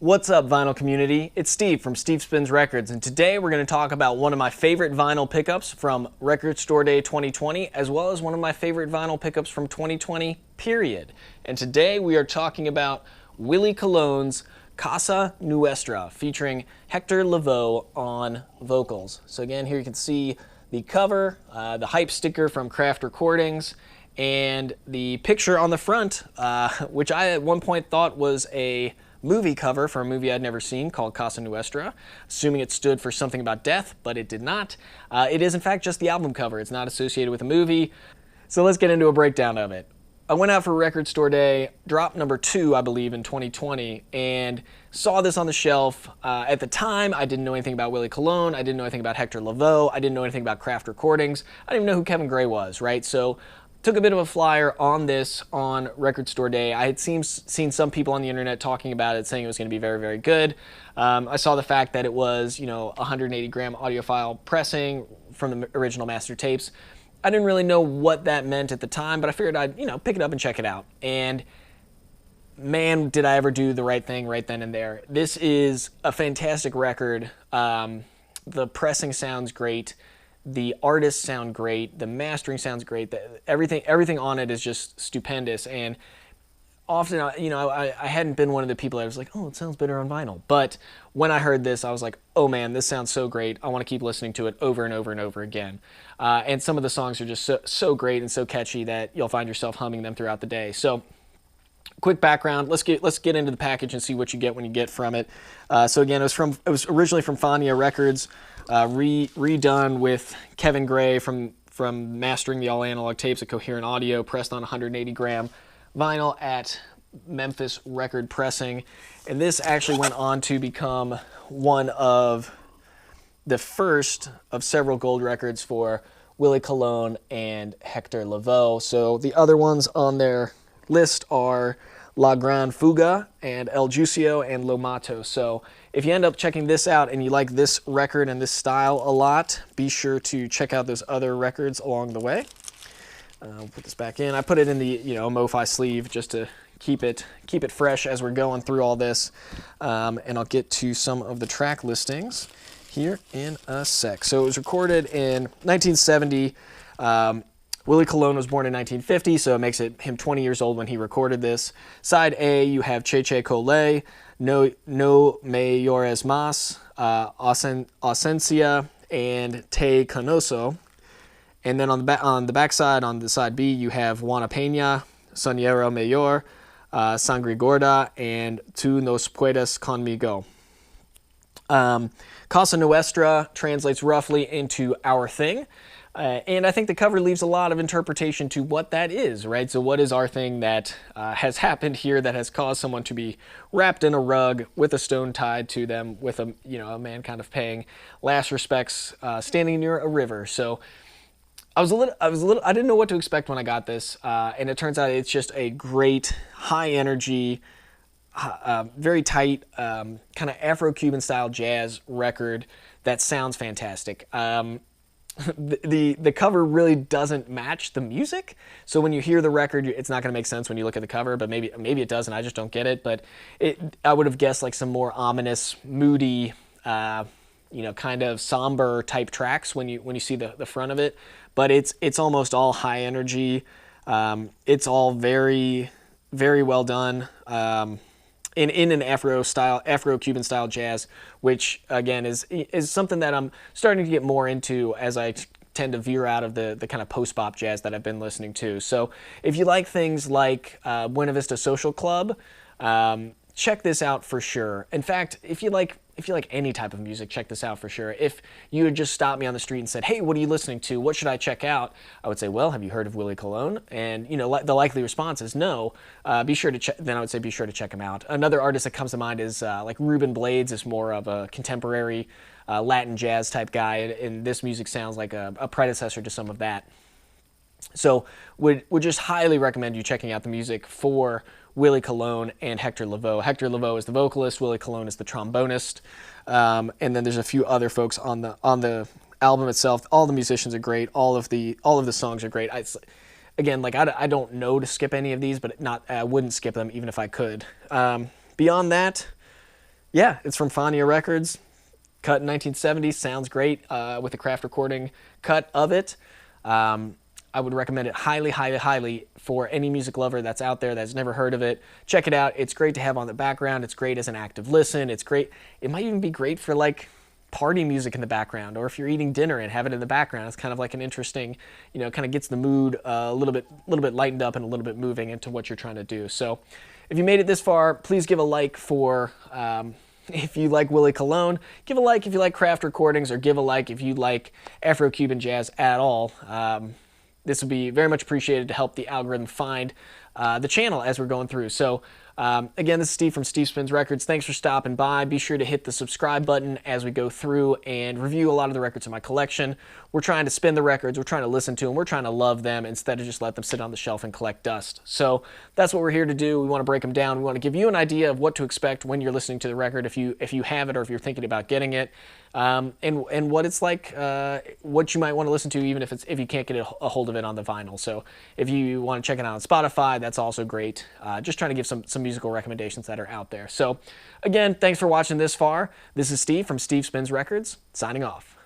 What's up, vinyl community? It's Steve from Steve Spins Records, and today we're going to talk about one of my favorite vinyl pickups from Record Store Day 2020, as well as one of my favorite vinyl pickups from 2020, period. And today we are talking about Willie Colon's Cosa Nuestra, featuring Hector Lavoe on vocals. So again, here you can see the cover, the hype sticker from Craft Recordings, and the picture on the front, which I at one point thought was a movie cover for a movie I'd never seen called Cosa Nuestra, assuming it stood for something about death, but it did not. It is in fact just the album cover. It's not associated with a movie. So let's get into a breakdown of it. I went out for Record Store Day, drop number 2, I believe, in 2020, and saw this on the shelf. At the time, I didn't know anything about Willie Colon. I didn't know anything about Hector Lavoe. I didn't know anything about Craft Recordings. I didn't even know who Kevin Gray was, right? So took a bit of a flyer on this on Record Store Day. I had seen some people on the internet talking about it, saying it was going to be very, very good. I saw the fact that it was, 180 gram audiophile pressing from the original master tapes. I didn't really know what that meant at the time, but I figured I'd, pick it up and check it out. And man, did I ever do the right thing right then and there. This is a fantastic record. The pressing sounds great. The artists sound great. The mastering sounds great. Everything on it is just stupendous. And often, I hadn't been one of the people that was like, oh, it sounds better on vinyl. But when I heard this, I was like, oh man, this sounds so great. I want to keep listening to it over and over and over again. And some of the songs are just so great and so catchy that you'll find yourself humming them throughout the day. So, quick background. Let's get into the package and see what you get when you get from it. So again, it was originally from Fania Records, redone with Kevin Gray from mastering the all analog tapes of Coherent Audio, pressed on 180 gram vinyl at Memphis Record Pressing, and this actually went on to become one of the first of several gold records for Willie Colon and Hector Lavoe. So the other ones on their list are La Gran Fuga and El Juicio and Lo Mato. So if you end up checking this out and you like this record and this style a lot, be sure to check out those other records along the way. We'll put this back in. I put it in the MoFi sleeve just to keep it fresh as we're going through all this. And I'll get to some of the track listings here in a sec. So it was recorded in 1970. Willie Colon was born in 1950, so it makes him 20 years old when he recorded this. Side A, you have Che Che Cole, No Mayores Mas, Ausencia, and Te Canoso. And then on the back side, on the side B, you have Juana Peña, Sonero Mayor, Sangre Gorda, and Tu Nos Puedes Conmigo. Cosa Nuestra translates roughly into Our Thing. And I think the cover leaves a lot of interpretation to what that is, right? So what is our thing that has happened here that has caused someone to be wrapped in a rug with a stone tied to them, with a man kind of paying last respects, standing near a river. So I didn't know what to expect when I got this, and it turns out it's just a great, high energy, very tight, kind of Afro-Cuban style jazz record that sounds fantastic. The cover really doesn't match the music, so when you hear the record, it's not going to make sense when you look at the cover, but maybe it does, and I just don't get it. But I would have guessed like some more ominous, moody, kind of somber type tracks when you see the front of it. But it's almost all high energy. It's all very, very well done. In an Afro-Cuban style jazz, which again is something that I'm starting to get more into as I tend to veer out of the kind of post-bop jazz that I've been listening to. So if you like things like Buena Vista Social Club, check this out for sure. In fact, if you like any type of music, check this out for sure. If you had just stopped me on the street and said, hey, what are you listening to? What should I check out? I would say, well, have you heard of Willie Colon? And, the likely response is no. Be sure to check. Then I would say be sure to check him out. Another artist that comes to mind is like Ruben Blades is more of a contemporary Latin jazz type guy. And this music sounds like a predecessor to some of that. So would just highly recommend you checking out the music for Willie Colon and Hector Lavoe. Hector Lavoe is the vocalist, Willie Colon is the trombonist, and then there's a few other folks on the album itself. All the musicians are great. All of the songs are great. I don't know to skip any of these, but I wouldn't skip them even if I could. Beyond that, Yeah, it's from Fania Records, cut in 1970. Sounds great with the craft recording cut of it. I would recommend it highly, highly, highly for any music lover that's out there that's never heard of it. Check it out. It's great to have on the background. It's great as an active listen. It's great. It might even be great for like party music in the background, or if you're eating dinner and have it in the background. It's kind of like an interesting, kind of gets the mood a little bit lightened up and a little bit moving into what you're trying to do. So if you made it this far, please give a like for if you like Willie Colon, give a like if you like craft recordings, or give a like if you like Afro-Cuban jazz at all. This would be very much appreciated to help the algorithm find the channel as we're going through. So again, this is Steve from Steve Spins Records. Thanks for stopping by. Be sure to hit the subscribe button as we go through and review a lot of the records in my collection. We're trying to spin the records. We're trying to listen to them. We're trying to love them instead of just let them sit on the shelf and collect dust. So that's what we're here to do. We want to break them down. We want to give you an idea of what to expect when you're listening to the record, if you have it or if you're thinking about getting it, and what it's like, what you might want to listen to even if you can't get a hold of it on the vinyl. So if you want to check it out on Spotify, that's also great. Just trying to give some musical recommendations that are out there. So again, thanks for watching this far. This is Steve from Steve Spins Records, signing off.